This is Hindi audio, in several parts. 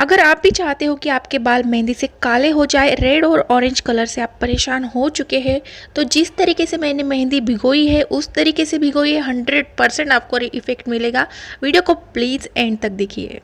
अगर आप भी चाहते हो कि आपके बाल मेहंदी से काले हो जाए, रेड और ऑरेंज कलर से आप परेशान हो चुके हैं, तो जिस तरीके से मैंने मेहंदी भिगोई है उस तरीके से भिगोई है, 100% आपको इफेक्ट मिलेगा। वीडियो को प्लीज़ एंड तक देखिए।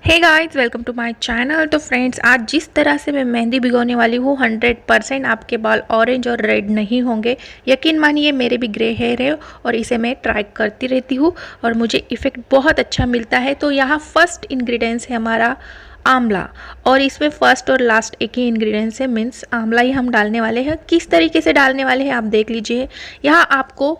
Hey guys, welcome to my channel. तो फ्रेंड्स, आज जिस तरह से मैं मेहंदी भिगोने वाली हूँ 100% आपके बाल ऑरेंज और रेड नहीं होंगे। यकीन मानिए, मेरे भी ग्रे हेयर है और इसे मैं ट्राई करती रहती हूँ और मुझे इफ़ेक्ट बहुत अच्छा मिलता है। तो यहाँ फर्स्ट इंग्रेडिएंट्स है हमारा आंवला, और इसमें फर्स्ट और लास्ट एक ही इंग्रेडिएंट्स है, मीन्स आंवला ही हम डालने वाले हैं। किस तरीके से डालने वाले हैं आप देख लीजिए। यहाँ आपको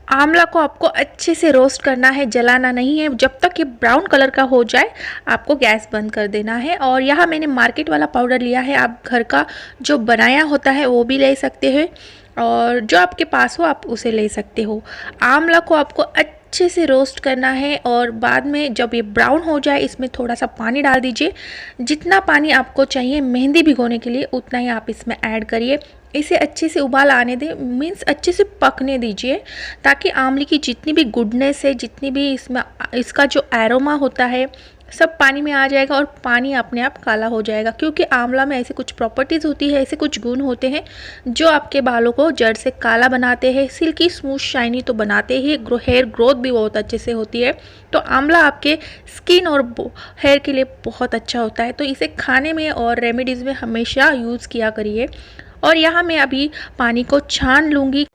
आंवला को आपको अच्छे से रोस्ट करना है, जलाना नहीं है। जब तक ये ब्राउन कलर का हो जाए आपको गैस बंद कर देना है। और यहाँ मैंने मार्केट वाला पाउडर लिया है, आप घर का जो बनाया होता है वो भी ले सकते हैं, और जो आपके पास हो आप उसे ले सकते हो। आंवला को आपको अच्छे से रोस्ट करना है और बाद में जब ये ब्राउन हो जाए इसमें थोड़ा सा पानी डाल दीजिए। जितना पानी आपको चाहिए मेहंदी भिगोने के लिए उतना ही आप इसमें ऐड करिए। इसे अच्छे से उबाल आने दें, मीन्स अच्छे से पकने दीजिए, ताकि आंवले की जितनी भी गुडनेस है, जितनी भी इसमें इसका जो एरोमा होता है, सब पानी में आ जाएगा और पानी अपने आप काला हो जाएगा। क्योंकि आंवला में ऐसी कुछ प्रॉपर्टीज़ होती है, ऐसे कुछ गुण होते हैं जो आपके बालों को जड़ से काला बनाते हैं, सिल्की स्मूथ शाइनी तो बनाते ही, हेयर ग्रोथ भी बहुत अच्छे से होती है। तो आंवला आपके स्किन और हेयर के लिए बहुत अच्छा होता है। तो इसे खाने में और रेमेडीज़ में हमेशा यूज़ किया करिए। और यहाँ मैं अभी पानी को छान लूँगी।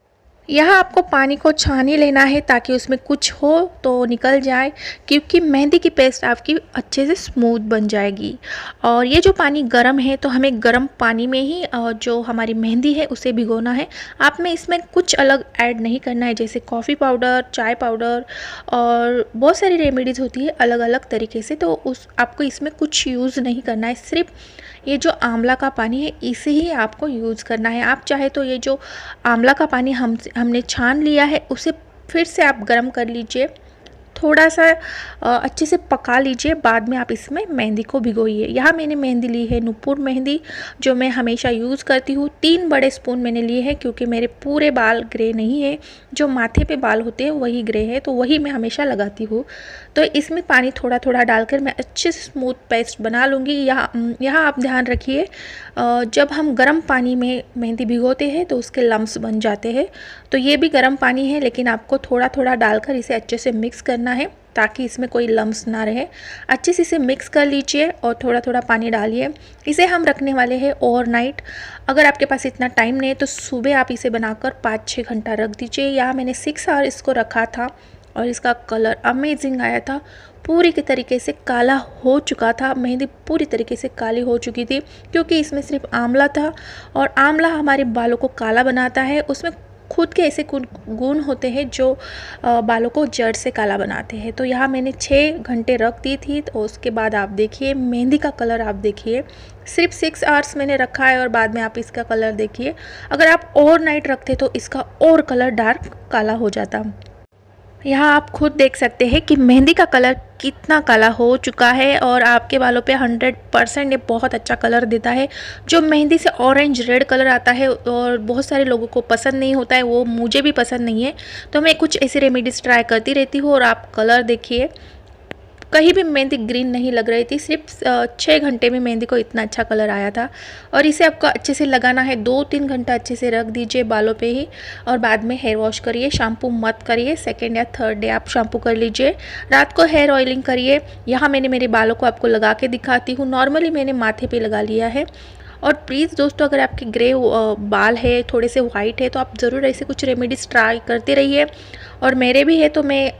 यहाँ आपको पानी को छान ही लेना है ताकि उसमें कुछ हो तो निकल जाए, क्योंकि मेहंदी की पेस्ट आपकी अच्छे से स्मूथ बन जाएगी। और ये जो पानी गर्म है तो हमें गर्म पानी में ही जो हमारी मेहंदी है उसे भिगोना है। आप में इसमें कुछ अलग ऐड नहीं करना है, जैसे कॉफ़ी पाउडर, चाय पाउडर और बहुत सारी रेमेडीज़ होती है अलग अलग तरीके से। तो आपको इसमें कुछ यूज़ नहीं करना है, सिर्फ ये जो आंवला का पानी है इसे ही आपको यूज़ करना है। आप चाहे तो ये जो आंवला का पानी हमने छान लिया है उसे फिर से आप गर्म कर लीजिए, थोड़ा सा अच्छे से पका लीजिए, बाद में आप इसमें मेहंदी को भिगोइए। यहाँ मैंने मेहंदी ली है नुपुर मेहंदी, जो मैं हमेशा यूज़ करती हूँ। 3 बड़े स्पून मैंने लिए हैं, क्योंकि मेरे पूरे बाल ग्रे नहीं है, जो माथे पे बाल होते हैं वही ग्रे है, तो वही मैं हमेशा लगाती हूँ। तो इसमें पानी थोड़ा थोड़ा डालकर मैं अच्छे से स्मूथ पेस्ट बना लूँगी। यहाँ आप ध्यान रखिए, जब हम गर्म पानी में मेहंदी भिगोते हैं तो उसके लम्स बन जाते हैं। तो ये भी गर्म पानी है, लेकिन आपको थोड़ा थोड़ा डालकर इसे अच्छे से मिक्स करना है ताकि इसमें कोई लम्स ना रहे। अच्छे से इसे मिक्स कर लीजिए और थोड़ा थोड़ा पानी डालिए। इसे हम रखने वाले हैं ओवरनाइट। अगर आपके पास इतना टाइम नहीं है तो सुबह आप इसे बनाकर 5-6 घंटा रख दीजिए। यहाँ मैंने 6 आवर इसको रखा था और इसका कलर अमेजिंग आया था, पूरी के तरीके से काला हो चुका था। मेहंदी पूरी तरीके से काली हो चुकी थी, क्योंकि इसमें सिर्फ आंवला था, और आंवला हमारे बालों को काला बनाता है। उसमें खुद के ऐसे गुण होते हैं जो बालों को जड़ से काला बनाते हैं। तो यहाँ मैंने 6 घंटे रख दी थी। तो उसके बाद आप देखिए मेहंदी का कलर, आप देखिए सिर्फ 6 आवर्स मैंने रखा है और बाद में आप इसका कलर देखिए। अगर आप ओवरनाइट रखते तो इसका और कलर डार्क काला हो जाता। यहाँ आप खुद देख सकते हैं कि मेहंदी का कलर कितना काला हो चुका है, और आपके बालों पे 100% ये बहुत अच्छा कलर देता है। जो मेहंदी से ऑरेंज रेड कलर आता है और बहुत सारे लोगों को पसंद नहीं होता है, वो मुझे भी पसंद नहीं है। तो मैं कुछ ऐसी रेमेडीज़ ट्राई करती रहती हूँ। और आप कलर देखिए, कहीं भी मेहंदी ग्रीन नहीं लग रही थी, सिर्फ 6 घंटे में मेहंदी को इतना अच्छा कलर आया था। और इसे आपको अच्छे से लगाना है, 2-3 घंटा अच्छे से रख दीजिए बालों पे ही, और बाद में हेयर वॉश करिए। शैम्पू मत करिए, 2nd या 3rd डे आप शैम्पू कर लीजिए। रात को हेयर ऑयलिंग करिए। यहाँ मैंने मेरे बालों को आपको लगा के दिखाती हूँ। नॉर्मली मैंने माथे पे लगा लिया है। और प्लीज़ दोस्तों, अगर आपके ग्रे बाल है, थोड़े से वाइट है, तो आप ज़रूर ऐसे कुछ रेमेडीज़ ट्राई करते रहिए। और मेरे भी है तो मैं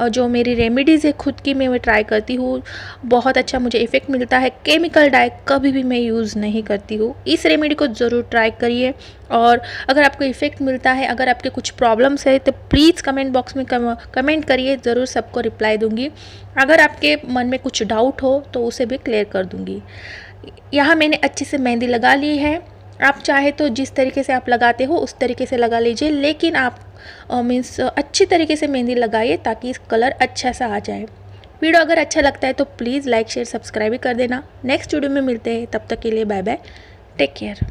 जो मेरी रेमेडीज़ है खुद की मैं ट्राई करती हूँ, बहुत अच्छा मुझे इफ़ेक्ट मिलता है। केमिकल डाई कभी भी मैं यूज़ नहीं करती हूँ। इस रेमेडी को ज़रूर ट्राई करिए, और अगर आपको इफ़ेक्ट मिलता है, अगर आपके कुछ प्रॉब्लम्स है तो प्लीज़ कमेंट बॉक्स में कमेंट करिए, ज़रूर सबको रिप्लाई दूँगी। अगर आपके मन में कुछ डाउट हो तो उसे भी क्लियर कर दूँगी। यहाँ मैंने अच्छे से मेहंदी लगा ली है। आप चाहे तो जिस तरीके से आप लगाते हो उस तरीके से लगा लीजिए, लेकिन आप मीन्स अच्छी तरीके से मेहंदी लगाइए ताकि इस कलर अच्छा सा आ जाए। वीडियो अगर अच्छा लगता है तो प्लीज़ लाइक शेयर सब्सक्राइब भी कर देना। नेक्स्ट वीडियो में मिलते हैं, तब तक के लिए बाय बाय, टेक केयर।